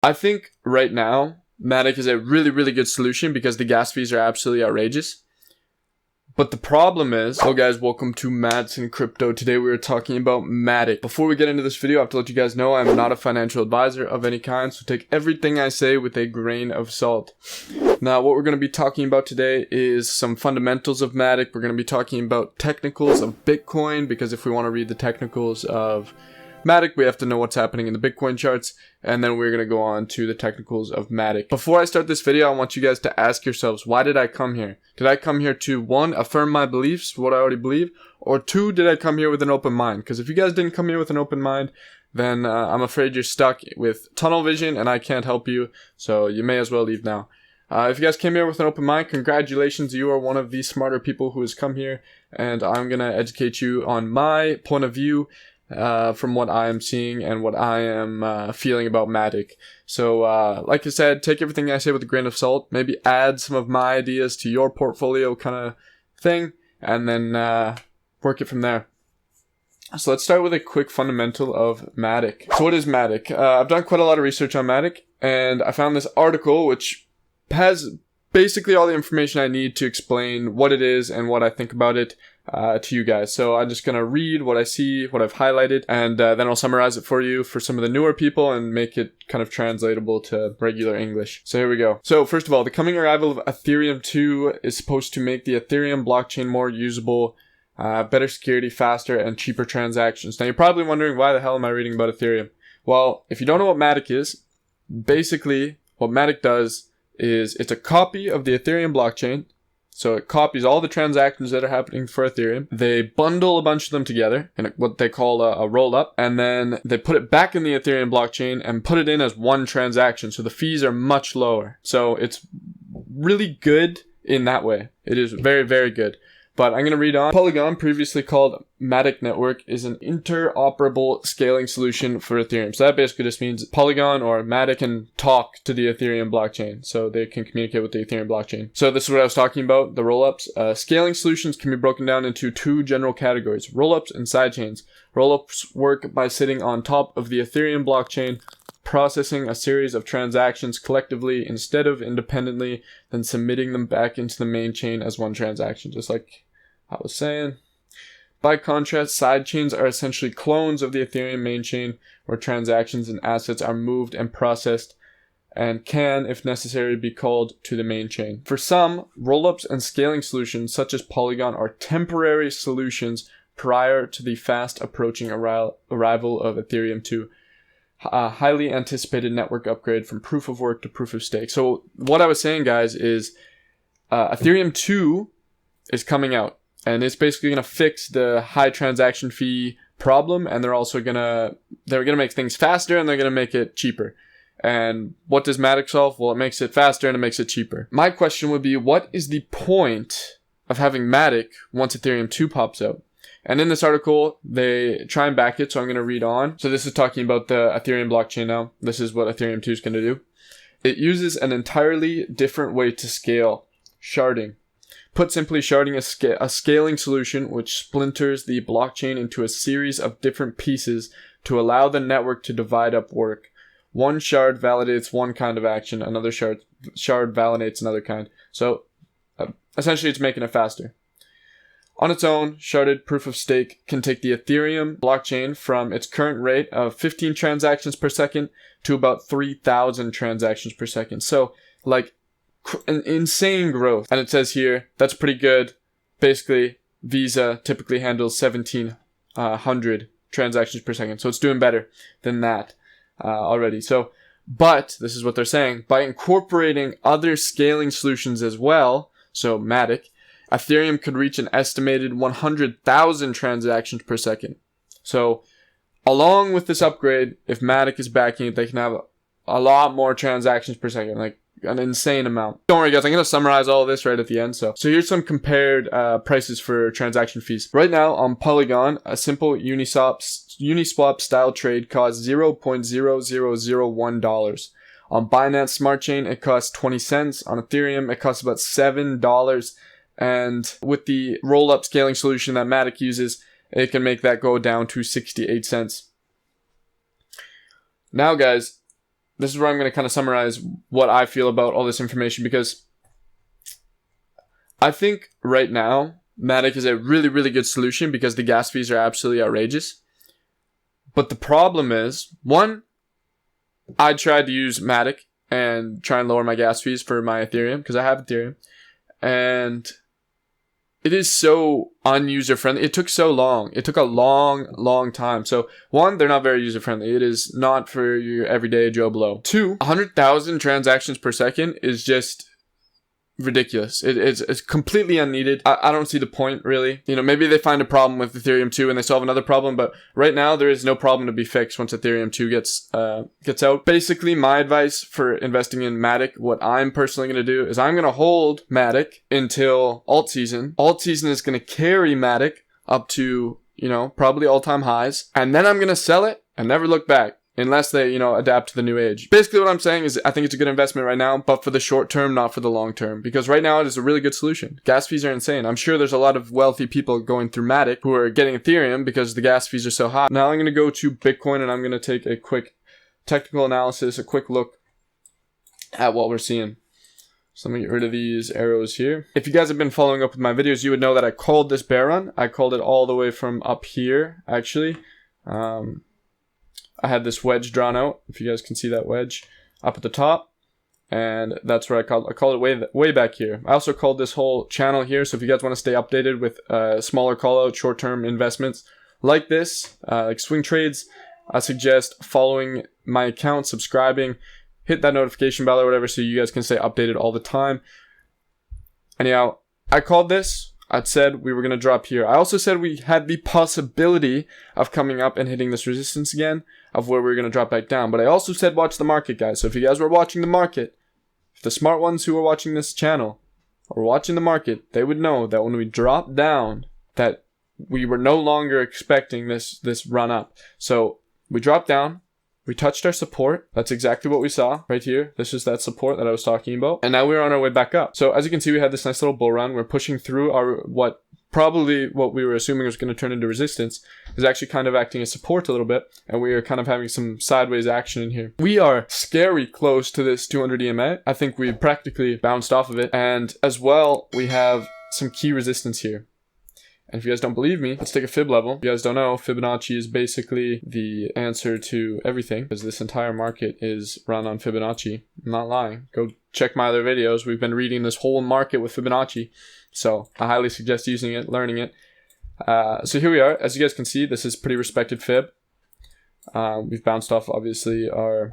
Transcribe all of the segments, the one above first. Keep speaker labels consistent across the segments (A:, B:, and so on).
A: I think right now, Matic is a really, really good solution because the gas fees are absolutely outrageous. But the problem is, hello guys, welcome to Mads in Crypto. Today we are talking about Matic. Before we get into this video, I have to let you guys know I'm not a financial advisor of any kind, so take everything I say with a grain of salt. Now, what we're going to be talking about today is some fundamentals of Matic. We're going to be talking about technicals of Bitcoin, because if we want to read the technicals of Matic, we have to know what's happening in the Bitcoin charts, and then we're going to go on to the technicals of Matic. Before I start this video, I want you guys to ask yourselves, why did I come here? Did I come here to, one, affirm my beliefs, what I already believe, or two, did I come here with an open mind? Because if you guys didn't come here with an open mind, then I'm afraid you're stuck with tunnel vision, and I can't help you, so you may as well leave now. If you guys came here with an open mind, congratulations, you are one of the smarter people who has come here, and I'm going to educate you on my point of view from what I am seeing and what I am feeling about Matic. So, like I said, take everything I say with a grain of salt. Maybe add some of my ideas to your portfolio kind of thing, and then work it from there. So let's start with a quick fundamental of Matic. So what is Matic? I've done quite a lot of research on Matic, and I found this article which has basically all the information I need to explain what it is and what I think about it to you guys. So I'm just going to read what I see, what I've highlighted, and then I'll summarize it for you for some of the newer people and make it kind of translatable to regular English. So here we go. So first of all, the coming arrival of Ethereum 2 is supposed to make the Ethereum blockchain more usable, better security, faster, and cheaper transactions. Now you're probably wondering, why the hell am I reading about Ethereum? Well, if you don't know what Matic is, basically what Matic does is it's a copy of the Ethereum blockchain. So it copies all the transactions that are happening for Ethereum. They bundle a bunch of them together in what they call a roll-up, and then they put it back in the Ethereum blockchain and put it in as one transaction. So the fees are much lower. So it's really good in that way. It is very, very good. But I'm going to read on. Polygon, previously called Matic Network, is an interoperable scaling solution for Ethereum. So that basically just means Polygon or Matic can talk to the Ethereum blockchain. So they can communicate with the Ethereum blockchain. So this is what I was talking about, the rollups. Scaling solutions can be broken down into two general categories, rollups and sidechains. Rollups work by sitting on top of the Ethereum blockchain, processing a series of transactions collectively instead of independently, then submitting them back into the main chain as one transaction, just like I was saying. By contrast, sidechains are essentially clones of the Ethereum main chain, where transactions and assets are moved and processed and can, if necessary, be called to the main chain. For some, rollups and scaling solutions such as Polygon are temporary solutions prior to the fast approaching arrival of Ethereum 2. A highly anticipated network upgrade from proof of work to proof of stake. So what I was saying, guys, is Ethereum 2 is coming out, and it's basically going to fix the high transaction fee problem, and they're going to make things faster, and they're going to make it cheaper. And what does Matic solve? Well, it makes it faster and it makes it cheaper. My question would be, what is the point of having Matic once Ethereum 2 pops out? And in this article, they try and back it, so I'm going to read on. So this is talking about the Ethereum blockchain now. This is what Ethereum 2 is going to do. It uses an entirely different way to scale, sharding. Put simply, sharding is a scaling solution which splinters the blockchain into a series of different pieces to allow the network to divide up work. One shard validates one kind of action, another shard validates another kind. So essentially, it's making it faster. On its own, sharded proof of stake can take the Ethereum blockchain from its current rate of 15 transactions per second to about 3,000 transactions per second. So, like, an insane growth. And it says here, that's pretty good. Basically, Visa typically handles 1,700 transactions per second. So it's doing better than that already. So, but, this is what they're saying, by incorporating other scaling solutions as well, so Matic, Ethereum could reach an estimated 100,000 transactions per second. So, along with this upgrade, if Matic is backing it, they can have a lot more transactions per second, like an insane amount. Don't worry, guys, I'm going to summarize all of this right at the end. So here's some compared prices for transaction fees. Right now, on Polygon, a simple Uniswap style trade costs $0.0001. On Binance Smart Chain, it costs 20 cents. On Ethereum, it costs about $7. And with the roll-up scaling solution that Matic uses, it can make that go down to 68 cents. Now, guys, this is where I'm going to kind of summarize what I feel about all this information, because I think right now Matic is a really, really good solution because the gas fees are absolutely outrageous. But the problem is, one, I tried to use Matic and try and lower my gas fees for my Ethereum because I have Ethereum, and it is so unuser friendly. It took so long. It took a long time. So one, they're not very user friendly. It is not for your everyday Joe Blow. Two, 100,000 transactions per second is just ridiculous. It's completely unneeded. I don't see the point, really. You know, maybe they find a problem with Ethereum 2 and they solve another problem, but right now there is no problem to be fixed once Ethereum 2 gets out. Basically, my advice for investing in Matic, what I'm personally going to do is I'm going to hold Matic until alt season. Alt season is going to carry Matic up to, you know, probably all-time highs, and then I'm going to sell it and never look back. Unless they, you know, adapt to the new age. Basically what I'm saying is I think it's a good investment right now, but for the short term, not for the long term. Because right now it is a really good solution. Gas fees are insane. I'm sure there's a lot of wealthy people going through Matic who are getting Ethereum because the gas fees are so high. Now I'm going to go to Bitcoin and I'm going to take a quick technical analysis, a quick look at what we're seeing. So let me get rid of these arrows here. If you guys have been following up with my videos, you would know that I called this bear run. I called it all the way from up here, actually. I had this wedge drawn out, if you guys can see that wedge up at the top, and that's where I called it way back here. I also called this whole channel here, so if you guys want to stay updated with smaller call out short-term investments like this, like swing trades, I suggest following my account, subscribing, hit that notification bell or whatever so you guys can stay updated all the time. Anyhow, I called this. I said we were going to drop here. I also said we had the possibility of coming up and hitting this resistance again, of where we were going to drop back down. But I also said watch the market, guys. So if you guys were watching the market, if the smart ones who are watching this channel are watching the market, they would know that when we dropped down, that we were no longer expecting this run up. So we dropped down. We touched our support. That's exactly what we saw right here. This is that support that I was talking about. And now we're on our way back up. So as you can see, we had this nice little bull run. We're pushing through our, what we were assuming was going to turn into resistance is actually kind of acting as support a little bit. And we are kind of having some sideways action in here. We are scary close to this 200 EMA. I think we practically bounced off of it. And as well, we have some key resistance here. And if you guys don't believe me, let's take a fib level. If you guys don't know, Fibonacci is basically the answer to everything, because this entire market is run on Fibonacci. I'm not lying. Go check my other videos. We've been reading this whole market with Fibonacci. So I highly suggest using it, learning it. So here we are. As you guys can see, this is pretty respected fib. We've bounced off, obviously, our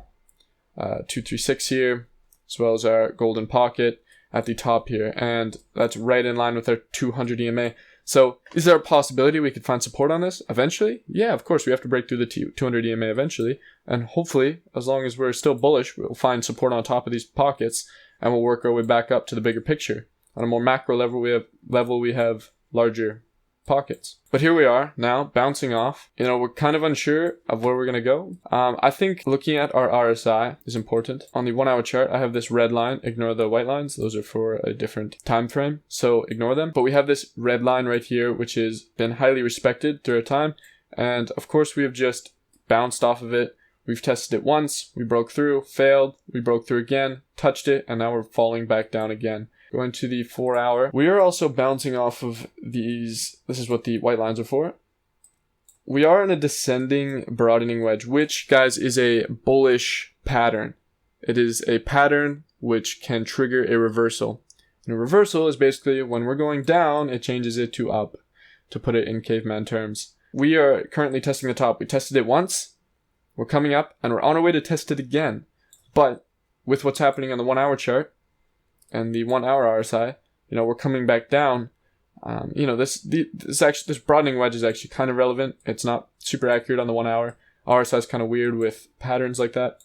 A: 236 here, as well as our golden pocket at the top here. And that's right in line with our 200 EMA. So is there a possibility we could find support on this eventually? Yeah, of course, we have to break through the 200 EMA eventually. And hopefully, as long as we're still bullish, we'll find support on top of these pockets and we'll work our way back up to the bigger picture. On a more macro level, we have larger pockets. But here we are now, bouncing off. You know, we're kind of unsure of where we're going to go. I think looking at our RSI is important. On the 1 hour chart, I have this red line. Ignore the white lines. Those are for a different time frame, so ignore them. But we have this red line right here, which has been highly respected through our time. And of course, we have just bounced off of it. We've tested it once. We broke through, failed. We broke through again, touched it, and now we're falling back down again. Going to the 4 hour. We are also bouncing off of these. This is what the white lines are for. We are in a descending broadening wedge, which, guys, is a bullish pattern. It is a pattern which can trigger a reversal. And a reversal is basically when we're going down, it changes it to up, to put it in caveman terms. We are currently testing the top. We tested it once. We're coming up, and we're on our way to test it again. But with what's happening on the 1 hour chart, and the 1 hour RSI, you know, we're coming back down. You know, this broadening wedge is actually kind of relevant. It's not super accurate on the 1 hour. RSI is kind of weird with patterns like that.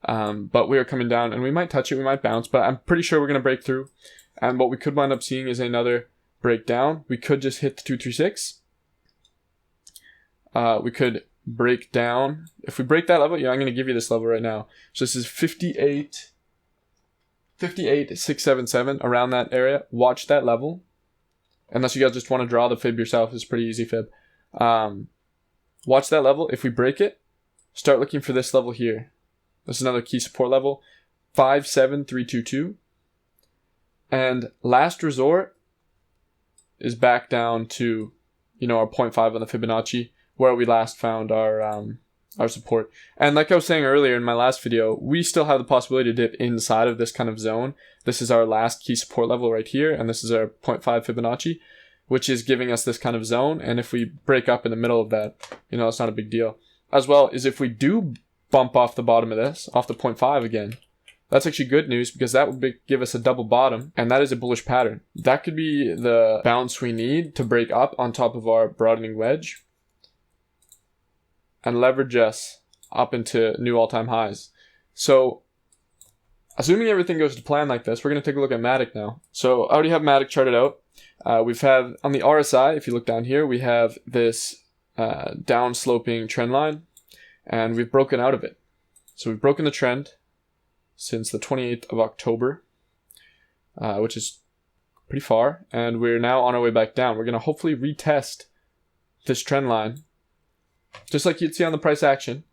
A: But we are coming down, and we might touch it, we might bounce, but I'm pretty sure we're going to break through. And what we could wind up seeing is another breakdown. We could just hit the 236. We could break down. If we break that level, yeah, I'm going to give you this level right now. So this is 58,677, around that area. Watch that level. Unless you guys just want to draw the fib yourself, it's a pretty easy fib. Watch that level. If we break it, start looking for this level here. This is another key support level, 57322. And last resort is back down to, you know, our 0.5 on the Fibonacci, where we last found our support. And like I was saying earlier in my last video, we still have the possibility to dip inside of this kind of zone. This is our last key support level right here, and this is our 0.5 Fibonacci, which is giving us this kind of zone. And if we break up in the middle of that, you know, it's not a big deal. As well as if we do bump off the bottom of this, off the 0.5 again, that's actually good news, because that would give us a double bottom, and that is a bullish pattern. That could be the bounce we need to break up on top of our broadening wedge and leverage us up into new all-time highs. So assuming everything goes to plan like this, we're going to take a look at Matic now. So I already have Matic charted out. We've had on the RSI, if you look down here, we have this down sloping trend line, and we've broken out of it. So we've broken the trend since the 28th of October, which is pretty far, and we're now on our way back down. We're going to hopefully retest this trend line, just like you'd see on the price action,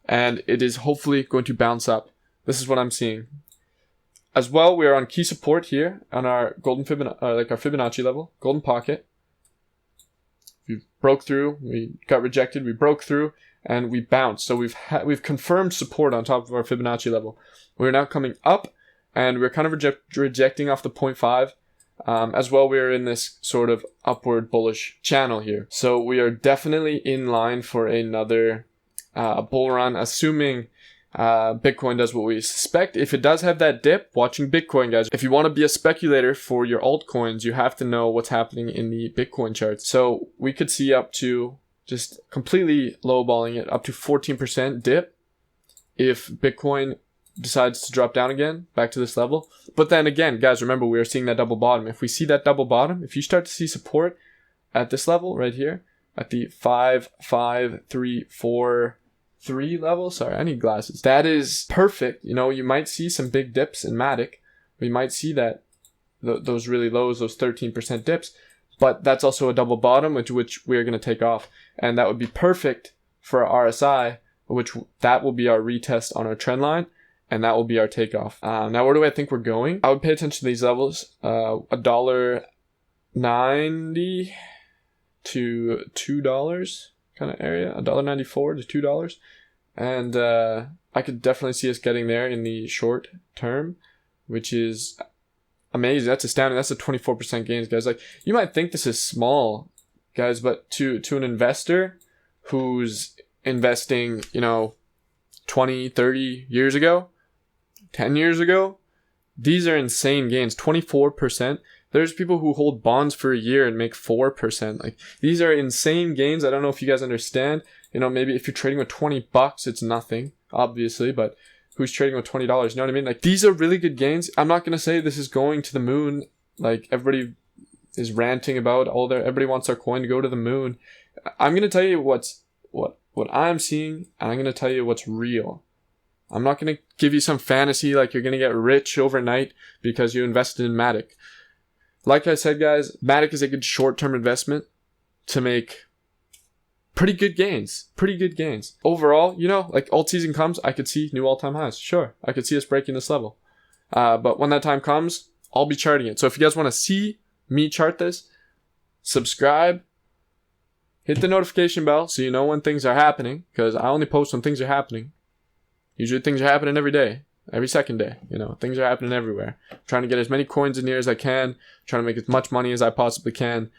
A: and it is hopefully going to bounce up. This is what I'm seeing. As well, we are on key support here on our golden our Fibonacci level, golden pocket. We broke through, we got rejected, we broke through, and we bounced. So we've confirmed support on top of our Fibonacci level. We're now coming up, and we're kind of rejecting off the 0.5. As well, we're in this sort of upward bullish channel here. So we are definitely in line for another bull run, assuming Bitcoin does what we suspect. If it does have that dip, watching Bitcoin, guys, if you want to be a speculator for your altcoins, you have to know what's happening in the Bitcoin charts. So we could see up to, just completely lowballing it, up to 14% dip if Bitcoin decides to drop down again back to this level. But then again, guys, remember, we are seeing that double bottom. If we see that double bottom, if you start to see support at this level right here, at the 5, 5, 3, 4, 3 level, sorry, I need glasses, that is perfect. You know, you might see some big dips in Matic. We might see that those really lows, those 13% dips, but that's also a double bottom, which we are going to take off, and that would be perfect for our RSI, which that will be our retest on our trend line, and that will be our takeoff. Now, where do I think we're going? I would pay attention to these levels. $1.90 to $2 kind of area. $1.94 to $2. And I could definitely see us getting there in the short term, which is amazing. That's astounding. That's a 24% gains, guys. Like, you might think this is small, guys, but to an investor who's investing, you know, 20, 30 years ago, 10 years ago, these are insane gains. 24%. There's people who hold bonds for a year and make 4%. Like, these are insane gains. I don't know if you guys understand. You know, maybe if you're trading with $20, it's nothing, obviously, but who's trading with $20? You know what I mean? Like, these are really good gains. I'm not going to say this is going to the moon. Like, everybody is ranting about everybody wants our coin to go to the moon. I'm going to tell you what I'm seeing, and I'm going to tell you what's real. I'm not going to give you some fantasy like you're going to get rich overnight because you invested in Matic. Like I said, guys, Matic is a good short-term investment to make pretty good gains. Overall, you know, like, alt season comes, I could see new all-time highs. Sure, I could see us breaking this level. But when that time comes, I'll be charting it. So if you guys want to see me chart this, subscribe, hit the notification bell so you know when things are happening, because I only post when things are happening. Usually things are happening every day, every second day. You know, things are happening everywhere. I'm trying to get as many coins in here as I can, trying to make as much money as I possibly can.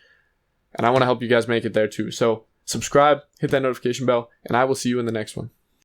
A: And I want to help you guys make it there too. So subscribe, hit that notification bell, and I will see you in the next one.